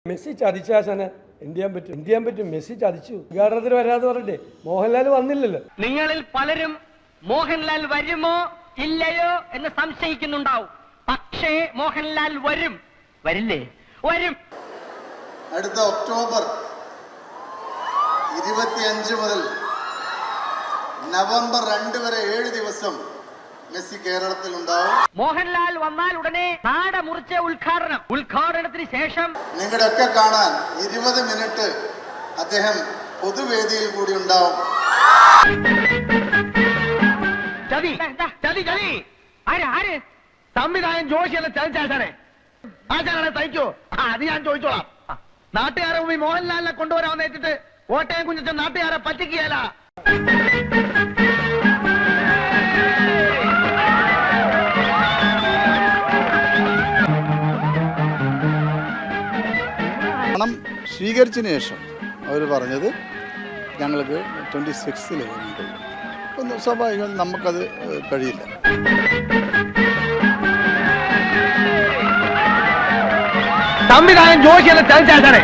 Messi ചതിച്ചാശനെ എന്ത് ചെയ്യാൻ പറ്റും മെസ്സി ചതിച്ചു. ഉദ്ഘാടനത്തിന് വരാതെ പറഞ്ഞിട്ടേ മോഹൻലാൽ വന്നില്ലല്ലോ. നിങ്ങളിൽ പലരും മോഹൻലാൽ വരുമോ ഇല്ലയോ എന്ന് സംശയിക്കുന്നുണ്ടാവും. പക്ഷേ മോഹൻലാൽ വരില്ലേ? വരും. അടുത്ത ഒക്ടോബർ 25 മുതൽ നവംബർ 2 വരെ 7 ദിവസം മെസ്സി കേരളത്തിൽ ഉണ്ടാവും. മോഹൻലാൽ വന്നാൽ ഉടനെ നാട മുറിച്ച ഉദ്ഘാടനത്തിന് ശേഷം നിങ്ങളുടെയൊക്കെ കാണാൻ 20 മിനിറ്റ് അദ്ദേഹം പൊതുവേദിയിൽ കൂടി ഉണ്ടാവും. ആര് സംവിധായകൻ ജോഷിയല്ല ചതിച്ചാശാനെ. ആശാനെ തയ്ക്കോ? അത് ഞാൻ ചോദിച്ചോളാം. നാട്ടുകാരെ മുമ്പിൽ മോഹൻലാലിനെ കൊണ്ടുവരാമെന്ന് വെച്ചിട്ട് കോട്ടയം കുഞ്ഞച്ചൻ നാട്ടുകാരെ പറ്റിക്കുകയല്ല. പണം സ്വീകരിച്ചതിന് ശേഷം അവർ പറഞ്ഞത് ഞങ്ങൾക്ക് 26 വരാൻ കഴിയും. ഒന്ന് സ്വാഭാവികം നമുക്കത് കഴിയില്ല. സംവിധായകൻ ജോഷിയല്ല ചതിച്ചാശാനെ.